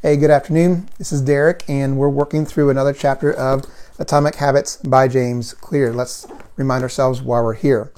Hey, good afternoon. This is Derek, and we're working through another chapter of Atomic Habits by James Clear. Let's remind ourselves why we're here.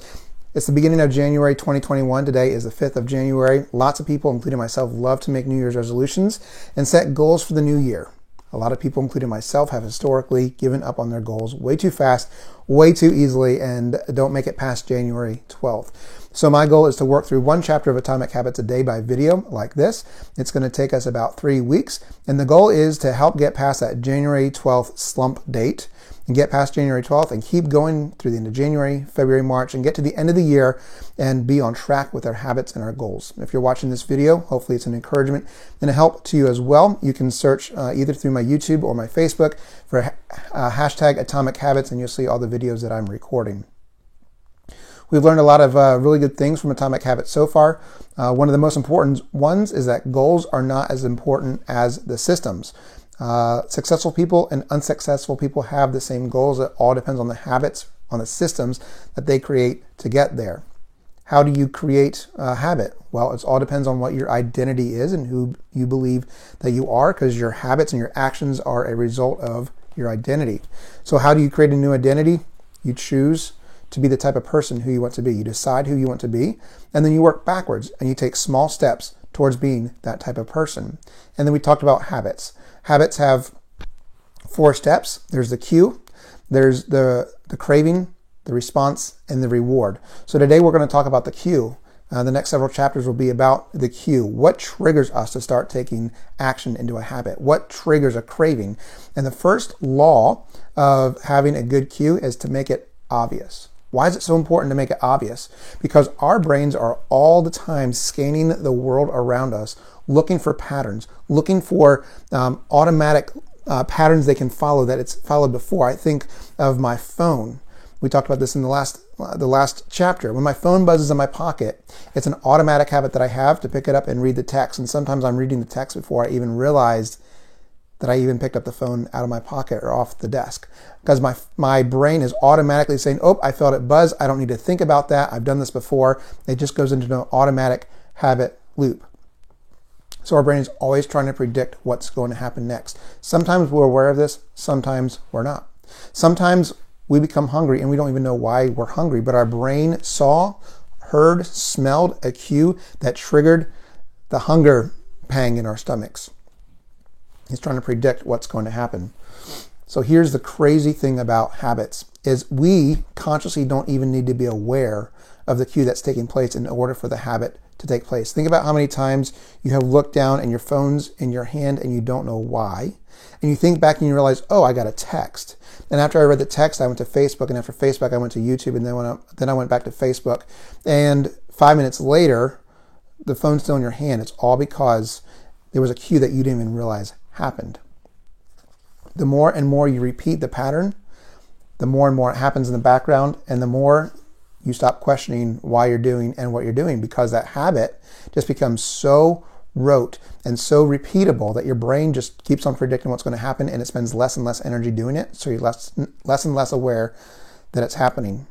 It's the beginning of January 2021. Today is the 5th of January. Lots of people, including myself, love to make New Year's resolutions and set goals for the new year. A lot of people, including myself, have historically given up on their goals way too fast, way too easily, and don't make it past January 12th. So my goal is to work through one chapter of Atomic Habits a day by video like this. It's going to take us about 3 weeks. And the goal is to help get past that January 12th slump date and get past January 12th and keep going through the end of January, February, March, and get to the end of the year and be on track with our habits and our goals. If you're watching this video, hopefully it's an encouragement and a help to you as well. You can search either through my YouTube or my Facebook for hashtag Atomic Habits, and you'll see all the videos that I'm recording. We've learned a lot of really good things from Atomic Habits so far. One of the most important ones is that goals are not as important as the systems. Successful people and unsuccessful people have the same goals. It all depends on the habits, on the systems that they create to get there. How do you create a habit? Well, it all depends on what your identity is and who you believe that you are, because your habits and your actions are a result of your identity. So how do you create a new identity? You choose to be the type of person who you want to be. You decide who you want to be, and then you work backwards and you take small steps towards being that type of person. And then we talked about habits. Habits have 4 steps. There's the cue, there's the craving, the response, and the reward. So today we're going to talk about the cue. The next several chapters will be about the cue. What triggers us to start taking action into a habit? What triggers a craving? And the first law of having a good cue is to make it obvious. Why is it so important to make it obvious? Because our brains are all the time scanning the world around us, looking for patterns, looking for automatic patterns they can follow that it's followed before. I think of my phone. We talked about this in the last chapter. When my phone buzzes in my pocket, it's an automatic habit that I have to pick it up and read the text. And sometimes I'm reading the text before I even realized that I even picked up the phone out of my pocket or off the desk, because my brain is automatically saying, oh, I felt it buzz. I don't need to think about that. I've done this before. It just goes into an automatic habit loop. So our brain is always trying to predict what's going to happen next. Sometimes we're aware of this. Sometimes we're not. Sometimes we become hungry and we don't even know why we're hungry, but our brain saw, heard, smelled a cue that triggered the hunger pang in our stomachs. It's trying to predict what's going to happen. So here's the crazy thing about habits is we consciously don't even need to be aware of the cue that's taking place in order for the habit to take place. Think about how many times you have looked down and your phone's in your hand and you don't know why. And you think back and you realize, oh, I got a text. And after I read the text, I went to Facebook, and after Facebook, I went to YouTube, and then I went back to Facebook. And 5 minutes later, the phone's still in your hand. It's all because there was a cue that you didn't even realize happened. The more and more you repeat the pattern, the more and more it happens in the background, and the more you stop questioning why you're doing and what you're doing, because that habit just becomes so rote and so repeatable that your brain just keeps on predicting what's going to happen, and it spends less and less energy doing it, so you're less and less aware that it's happening.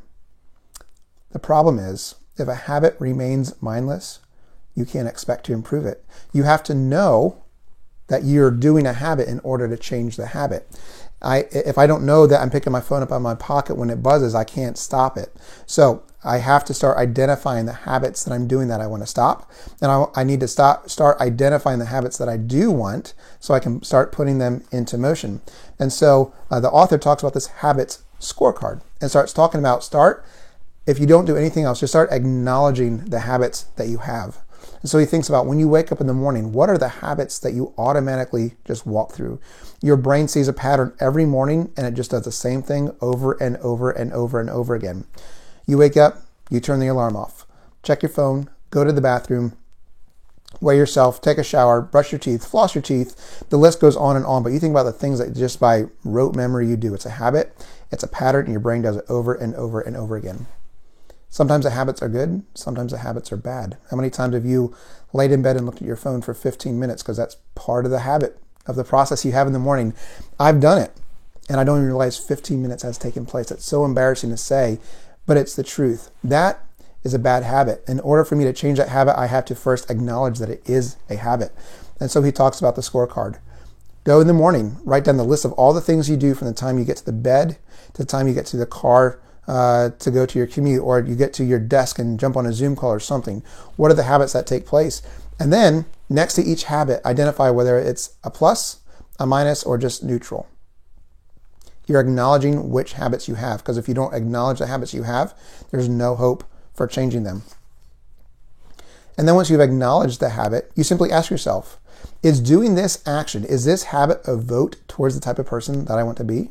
The problem is, if a habit remains mindless, you can't expect to improve it. You have to know that you're doing a habit in order to change the habit. If I don't know that I'm picking my phone up out of my pocket when it buzzes, I can't stop it. So I have to start identifying the habits that I'm doing that I want to stop. And I need to start identifying the habits that I do want so I can start putting them into motion. And so the author talks about this habits scorecard and starts talking about if you don't do anything else, just start acknowledging the habits that you have. And so he thinks about when you wake up in the morning, what are the habits that you automatically just walk through? Your brain sees a pattern every morning and it just does the same thing over and over and over and over again. You wake up, you turn the alarm off, check your phone, go to the bathroom, weigh yourself, take a shower, brush your teeth, floss your teeth. The list goes on and on, but you think about the things that just by rote memory you do. It's a habit, it's a pattern, and your brain does it over and over and over again. Sometimes the habits are good, sometimes the habits are bad. How many times have you laid in bed and looked at your phone for 15 minutes because that's part of the habit of the process you have in the morning? I've done it, and I don't even realize 15 minutes has taken place. It's so embarrassing to say, but it's the truth. That is a bad habit. In order for me to change that habit, I have to first acknowledge that it is a habit. And so he talks about the scorecard. Go in the morning, write down the list of all the things you do from the time you get to the bed to the time you get to the car to go to your commute, or you get to your desk and jump on a Zoom call or something. What are the habits that take place? And then next to each habit, identify whether it's a plus, a minus, or just neutral. You're acknowledging which habits you have, because if you don't acknowledge the habits you have, there's no hope for changing them. And then once you've acknowledged the habit, you simply ask yourself, is doing this action, is this habit a vote towards the type of person that I want to be?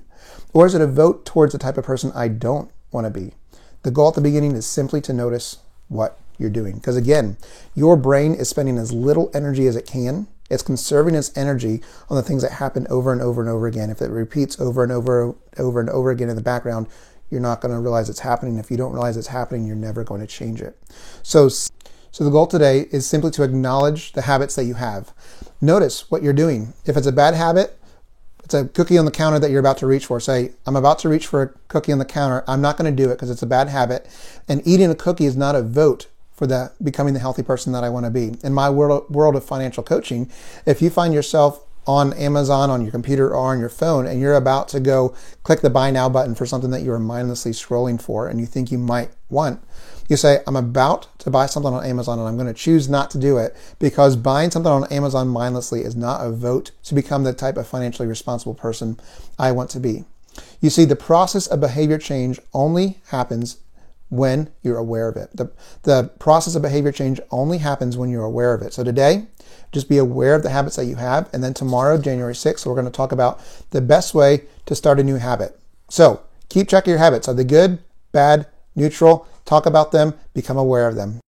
Or is it a vote towards the type of person I don't want to be? The goal at the beginning is simply to notice what you're doing. Because again, your brain is spending as little energy as it can. It's conserving its energy on the things that happen over and over and over again. If it repeats over and over again in the background, you're not going to realize it's happening. If you don't realize it's happening, you're never going to change it. So the goal today is simply to acknowledge the habits that you have. Notice what you're doing. If it's a bad habit, it's a cookie on the counter that you're about to reach for. Say, I'm about to reach for a cookie on the counter. I'm not going to do it because it's a bad habit. And eating a cookie is not a vote for becoming the healthy person that I want to be. In my world of financial coaching, if you find yourself on Amazon, on your computer, or on your phone, and you're about to go click the buy now button for something that you were mindlessly scrolling for and you think you might want, you say, I'm about to buy something on Amazon and I'm going to choose not to do it, because buying something on Amazon mindlessly is not a vote to become the type of financially responsible person I want to be. You see, the process of behavior change only happens when you're aware of it. The process of behavior change only happens when you're aware of it. So today, just be aware of the habits that you have. And then tomorrow, January 6th, we're going to talk about the best way to start a new habit. So keep checking your habits. Are they good, bad, neutral? Talk about them, become aware of them.